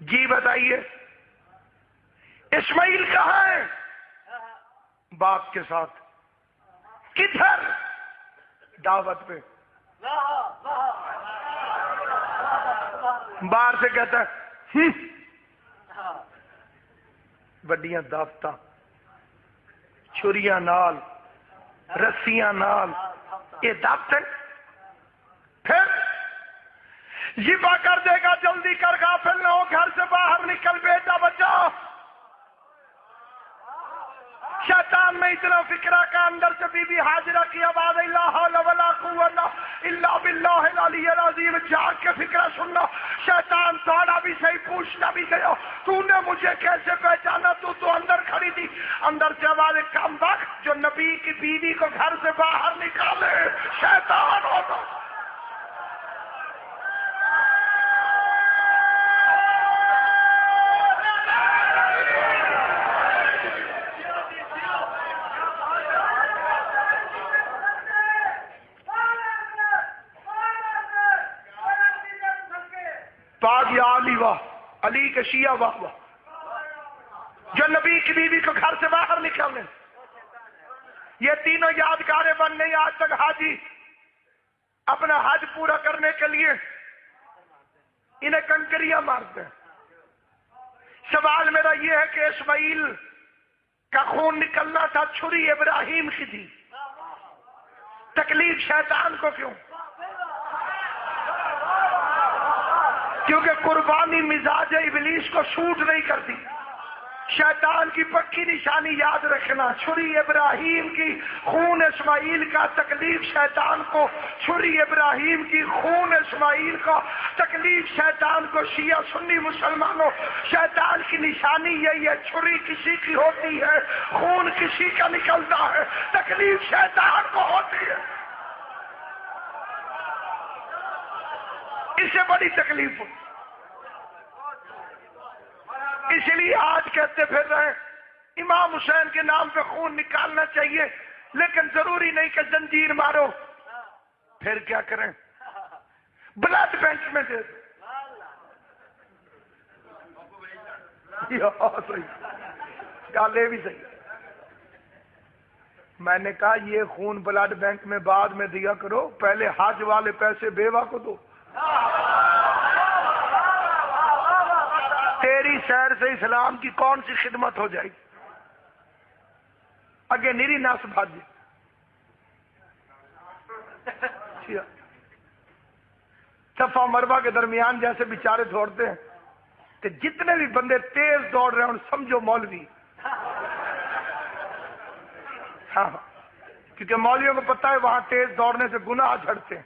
S1: جی بتائیے اسماعیل کہاں ہے؟ باپ کے ساتھ. کدھر؟ دعوت پہ. باہر سے کہتا ہے بڑیاں دعوتاں, چھریاں نال, رسیاں نال, یہ دعوت ہے. پھر ذبح کر دے گا, جلدی کر, غافل نہ ہو, گھر سے باہر نکل, بیٹا بچا. شیطان میں اتنا فکرہ کا اندر سے بی بی حاجرہ کی آواز, لا حول ولا قوت الا باللہ العلی العظیم. جاگ کے فکرہ سننا. شیطان دوڑا بھی صحیح, پوچھنا بھی گیا, تو نے مجھے کیسے پہچانا؟ تو اندر کھڑی تھی. اندر سے آواز, کم وقت جو نبی کی بیوی کو گھر سے باہر نکالے شیطان ہوتا. علی واہ, علی کے شیعہ واہ واہ, جو نبی کی بیوی کو گھر سے باہر نکالنے. یہ تینوں یادگاریں بن گئی. آج تک حاجی اپنا حج پورا کرنے کے لیے انہیں کنکریاں مارتے ہیں. سوال میرا یہ ہے کہ اسماعیل کا خون نکلنا تھا, چھری ابراہیم کی تھی, تکلیف شیطان کو کیوں؟ کیونکہ قربانی مزاج ابلیس کو سوٹ نہیں کرتی. شیطان کی پکی نشانی یاد رکھنا, چھری ابراہیم کی, خون اسماعیل کا, تکلیف شیطان کو. چھری ابراہیم کی, خون اسماعیل کا, تکلیف شیطان کو. شیعہ سنی مسلمانوں, شیطان کی نشانی یہی ہے, چھری کسی کی ہوتی ہے, خون کسی کا نکلتا ہے, تکلیف شیطان کو ہوتی ہے. اس سے بڑی تکلیف ہو. اس لیے آج کہتے پھر رہے امام حسین کے نام پہ خون نکالنا چاہیے, لیکن ضروری نہیں کہ زنجیر مارو. پھر کیا کریں؟ بلڈ بینک میں دے دو۔ صحیح گل یہ بھی صحیح۔ میں نے کہا یہ خون بلڈ بینک میں بعد میں دیا کرو، پہلے حج والے پیسے بیوہ کو دو۔ تیری سیر سے اسلام کی کون سی خدمت ہو جائے گی؟ اگے نیری نس بھاج۔ صفا مروا کے درمیان جیسے بیچارے دوڑتے ہیں کہ جتنے بھی بندے تیز دوڑ رہے ہیں سمجھو مولوی۔ ہاں کیونکہ مولویوں کو پتہ ہے وہاں تیز دوڑنے سے گناہ جھڑتے ہیں۔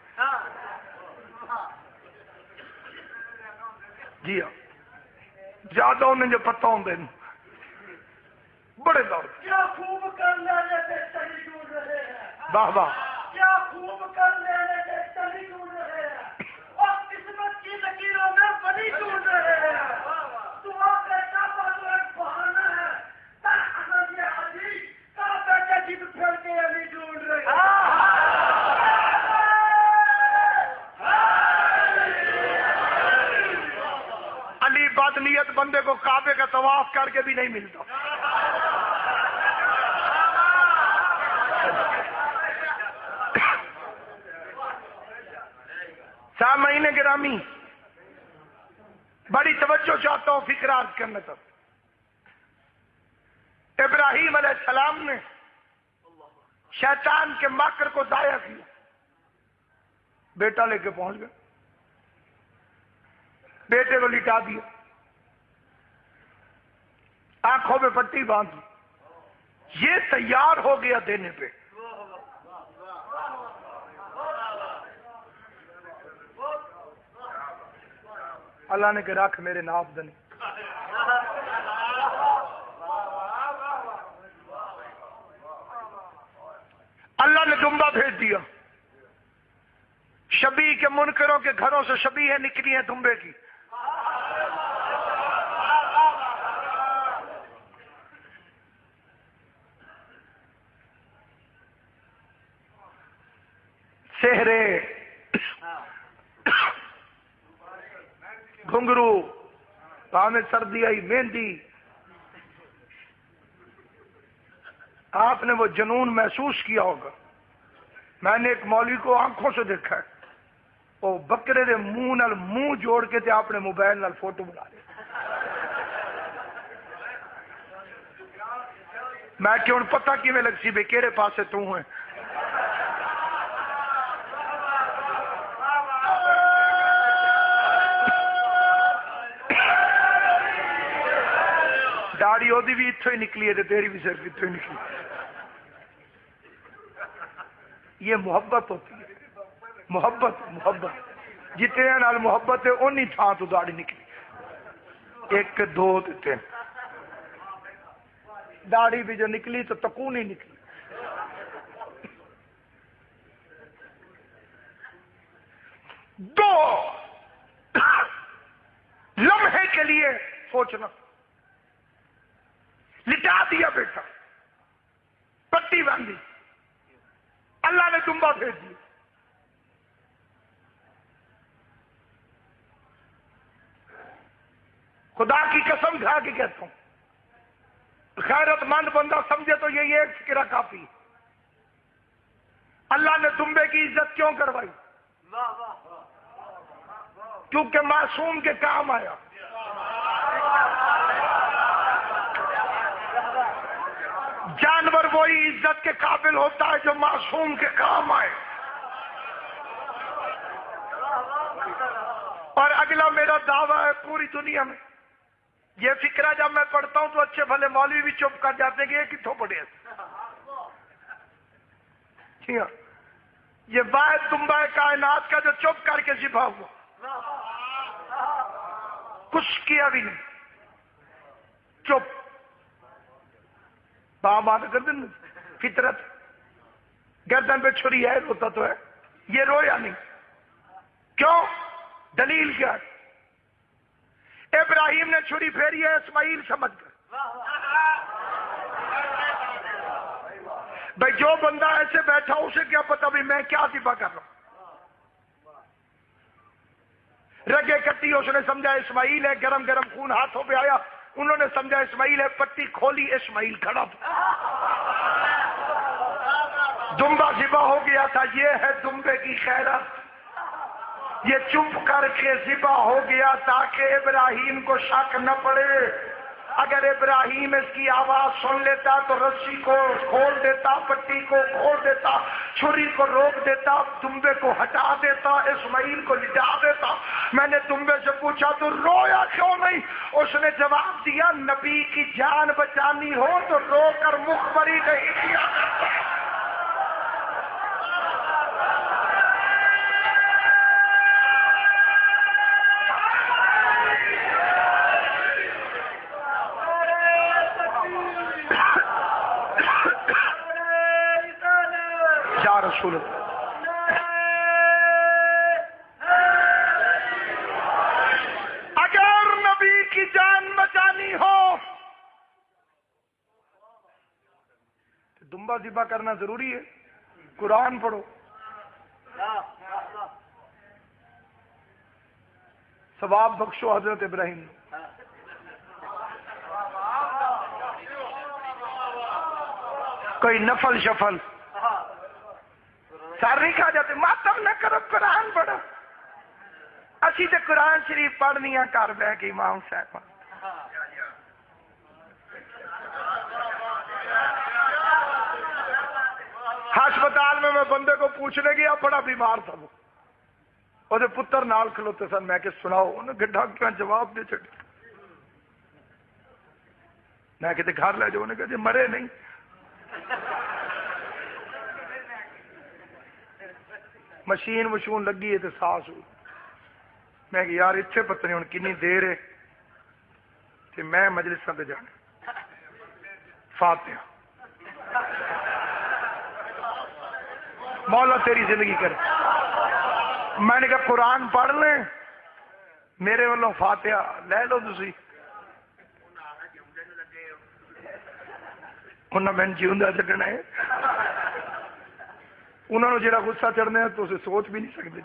S1: جی ہاں زیادہ انہیں جو پتہ ہوں دے بڑے دوڑ۔
S2: کیا خوب کر لینے سے تلی ڈھونڈ رہے ہیں۔
S1: واہ واہ۔
S2: کیا خوب کر لینے سے تلی ڈھونڈ رہے ہیں اور قسمت کی لکیروں میں بلی ڈھونڈ رہے ہیں۔ دعا کا کعبہ تو ایک بہانہ ہے، تاحمد یہ حدیث کعبے کے جب پھر کے علی ڈھونڈ رہے ہیں۔
S1: علی بد نیت بندے کو کعبے کا طواف کر کے بھی نہیں ملتا۔ سامعین گرامی بڑی توجہ چاہتا ہوں فکر عرض کرنے تک۔ ابراہیم علیہ السلام نے شیطان کے مکر کو ضائع کیا، بیٹا لے کے پہنچ گئے، بیٹے کو لٹا دیا، آنکھوں میں پٹی باندھ دی، یہ تیار ہو گیا دینے پہ۔ اللہ نے کہ رکھ میرے ناپ دنے۔ اللہ نے دمبا بھیج دیا، شبیہ کے منکروں کے گھروں سے شبیہیں نکلی ہیں دمبے کی۔ سہرے، گھنگرو، پاؤں میں سردی آئی، مہندی۔ آپ نے وہ جنون محسوس کیا ہوگا۔ میں نے ایک مولوی کو آنکھوں سے دیکھا ہے، وہ بکرے دے منہ نال منہ جوڑ کے تے اپنے موبائل نال فوٹو بنا لے۔ میں کہ ہن پتہ کیویں لگ سی بے کیڑے پاسے تو ہے۔ داڑھی وہ بھی اتوں ہی نکلی ہے تیری بھی صرف اتوں ہی نکلی۔ یہ محبت ہوتی ہے، محبت جتنے نال محبت ہے اونی تھان تو داڑھی نکلی، ایک دو تین، داڑھی بھی جو نکلی تو تکون ہی نکلی۔ دو لمحے کے لیے سوچنا، لٹا دیا بیٹا، پٹی باندھی، اللہ نے دمبا بھیج دیا۔ خدا کی قسم کھا کے کہتا ہوں، غیرت مند بندہ سمجھے تو یہ ایک فکرہ کافی۔ اللہ نے دمبے کی عزت کیوں کروائی؟ کیونکہ معصوم کے کام آیا۔ جانور وہی عزت کے قابل ہوتا ہے جو معصوم کے کام آئے۔ اور اگلا میرا دعویٰ ہے پوری دنیا میں، یہ فکرہ جب میں پڑھتا ہوں تو اچھے بھلے مولوی بھی چپ کر جاتے ہیں کہ یہ کتوں پڑھے۔ یہ واحد دمبا کائنات کا جو چپ کر کے ذبح ہوا، کچھ کیا بھی نہیں، چپ بات کر دیں۔ فطرت گردن پہ چھری ہے، روتا تو ہے، یہ رویا نہیں۔ کیوں؟ دلیل کیا ہے؟ ابراہیم نے چھری پھیری ہے اسماعیل سمجھ کر۔ بھائی جو بندہ ایسے بیٹھا اسے کیا پتا بھی میں کیا ذبح کر رہا ہوں۔ رگے کٹی اس نے سمجھا اسماعیل ہے، گرم گرم خون ہاتھوں پہ آیا، انہوں نے سمجھا اسماعیل ہے، پٹی کھولی اسماعیل کھڑا تھا، دمبا ذبح ہو گیا تھا۔ یہ ہے دمبے کی خیرت، یہ چپ کر کے ذبح ہو گیا تاکہ ابراہیم کو شک نہ پڑے۔ اگر ابراہیم اس کی آواز سن لیتا تو رسی کو کھول دیتا، پٹی کو کھول دیتا، چھری کو روک دیتا، دمبے کو ہٹا دیتا، اسماعیل کو لٹا دیتا۔ میں نے دمبے سے پوچھا تو رویا کیوں نہیں؟ اس نے جواب دیا نبی کی جان بچانی ہو تو رو کر مخبری نہیں کیا کرتا۔ یا رسول اللہ، اگر نبی کی جان بچانی ہو تو دمبا ذبح کرنا ضروری ہے؟ قرآن پڑھو، ثواب بخشو حضرت ابراہیم۔ کوئی نفل شفل سارے کھا جاتے، ماتم نہ کرو، قرآن پڑھو۔ اسی تے قرآن شریف پڑھنی گھر بہ کے امام صاحب۔ ہسپتال میں بندے کو پوچھنے گیا، بڑا بیمار تھا، وہ پتر نال کھلوتے سن، میں کہ سناؤ، انہیں کہ ڈاکٹر جواب دے چڑی، میں کہ گھر لے جاؤ، انہیں کہ جی مرے نہیں۔ مشین وشون لگی ہے تو ساس ہوئی، میں کہ یار اتنے پتہ نہیں ہوں کنی دیر ہے کہ میں مجلس پہ جانا۔ فاتحہ، مولا تیری زندگی کرے۔ میں نے کہا قرآن پڑھ لیں، میرے والوں فاتحہ لے لو تسی۔ انہوں نے میں جیوندا چڈنا ہے، انہوں نے جڑا غصہ چڑھنا ہے تو اسے سوچ بھی نہیں سکتے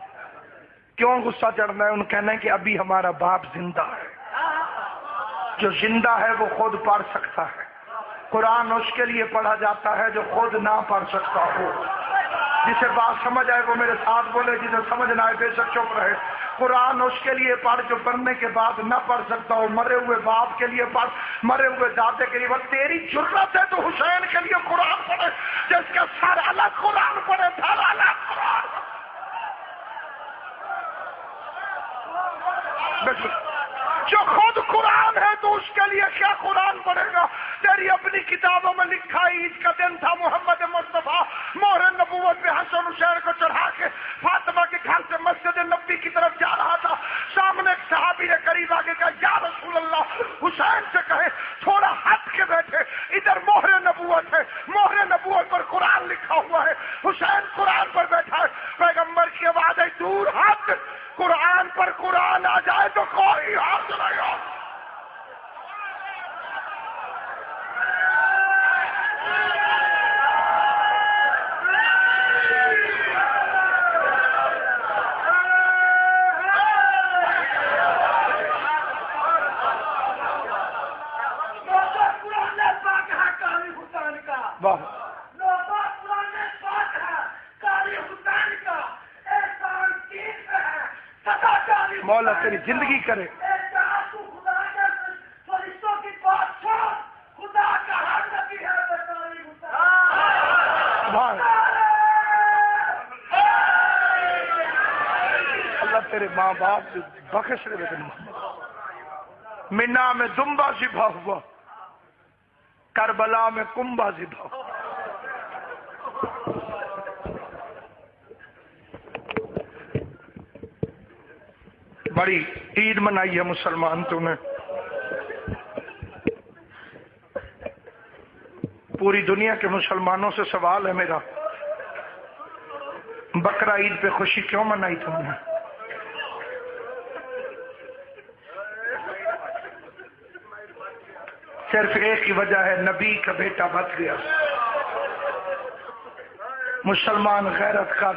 S1: کیوں غصہ چڑھنا ہے۔ انہوں نے کہنا ہے کہ ابھی ہمارا باپ زندہ ہے، جو زندہ ہے وہ خود پڑھ سکتا ہے، قرآن اس کے لیے پڑھا جاتا ہے جو خود نہ پڑھ سکتا ہو۔ جسے بات سمجھ آئے وہ میرے ساتھ بولے، جسے سمجھ نہ آئے بے شک چپ رہے۔ قرآن اس کے لیے پڑھ جو مرنے کے بعد نہ پڑھ سکتا ہو، مرے ہوئے باپ کے لیے پڑھ، مرے ہوئے دادے کے لیے پڑھ۔ تیری جرت ہے تو حسین کے لیے قرآن پڑھے، جس کا سر الگ قرآن پڑھے، سر الگ قرآن۔ جو خود قرآن ہے تو اس کے لیے کیا قرآن پڑھے گا؟ تیری اپنی کتابوں میں لکھا عید کا دن تھا، محمد مصطفیٰ مہر نبوت پہ حسن حسین کو چڑھا کے فاطمہ کے گھر سے مسجد نبوی کی طرف جا رہا تھا۔ سامنے ایک صحابی نے قریب آ کے کہا یا رسول اللہ، حسین سے کہے تھوڑا ہٹ کے بیٹھے، ادھر مہر نبوت ہے، مہر نبوت پر قرآن لکھا ہوا ہے، حسین قرآن پر بیٹھا ہے۔ پیغمبر کی آواز ہے دور ہٹ، قرآن پر قرآن آ جائے تو کوئی ہاتھ نہیں ہو۔ مولا تیری زندگی کرے۔ اللہ تیرے ماں باپ بخش رہے محمد۔ منا میں دمبا ذبح ہوا، کربلا میں کنبا ذبح ہوا۔ بڑی عید منائی ہے مسلمان تو نے، پوری دنیا کے مسلمانوں سے سوال ہے میرا، بقرہ عید پہ خوشی کیوں منائی تم نے؟ صرف ایک ہی وجہ ہے، نبی کا بیٹا بچ گیا۔ مسلمان غیرت کر،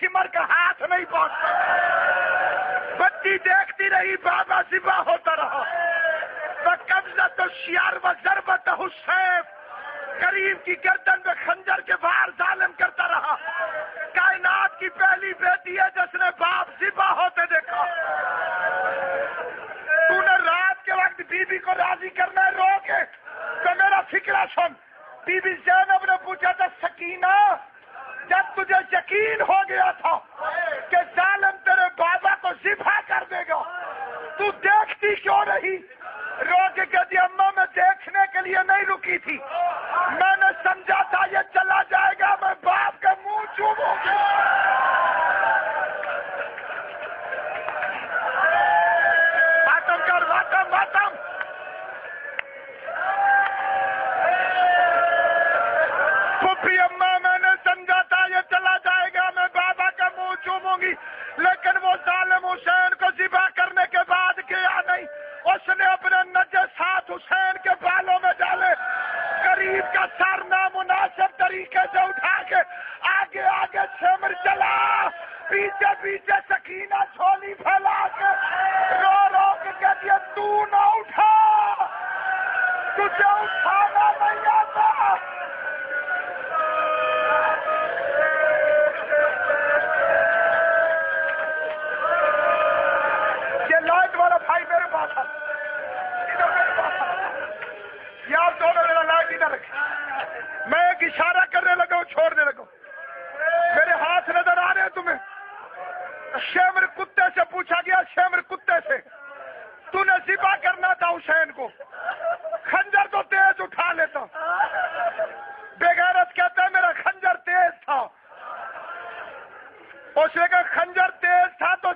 S1: شمر کا ہاتھ نہیں پہنچتا. بچی دیکھتی رہی بابا ذبح ہوتا رہا. وقبضۃ الشیار و ضربۃ السیف، کریم کی گردن میں خنجر کے وار ظالم کرتا رہا. کائنات کی پہلی بیٹی ہے جس نے باپ ذبح ہوتے دیکھا. تو نے رات کے وقت بی بی کو راضی کرنا ہے رو کے تو میرا فکرہ سن. بی بی زینب نے پوچھا تھا سکینہ جب تجھے یقین ہو گیا تھا کہ ظالم تیرے بابا کو ذبح کر دے گا تو دیکھتی کیوں رہی؟ رو کے کہتی اماں میں دیکھنے کے لیے نہیں رکی تھی، میں نے سمجھا تھا یہ چلا جائے گا میں باپ کا منہ چوموں گی. ماتم کر ماتم ماتم. پھپھی اماں میں نے سمجھا تھا یہ چلا جائے گا میں بابا کا منہ چوموں گی، لیکن وہ ظالم حسین کو ذبح کرنے کے بعد کیا نہیں، اس نے اپنے نجسات حسین کے بالوں میں ڈالے. غریب کا سر نامناسب طریقے سے اٹھا کے آگے آگے شمر چلا، پیچھے پیچھے سکینہ جھولی پھیلا کے رو رو کے کہتی ہے تو نہ اٹھا، تجھے اٹھانا نہیں آتا. یہ لائٹ والا بھائی میرے پاس ہے، ادھر میرے پاس ہے. یار دونوں میرا لائٹ ادھر رکھے. میں ایک اشارہ کرنے لگا ہوں چھوڑنے لگا ہوں. میرے ہاتھ نظر آ رہے ہیں تمہیں؟ شیمر کتے سے پوچھا گیا، شیمر کتے سے تو نے ذبح کرنا تھا حسین کو، خنجر تو تیز اٹھا لیتا. بغیرت کہتا ہے میرا خنجر تیز تھا. اس نے کہا خنجر تیز تھا تو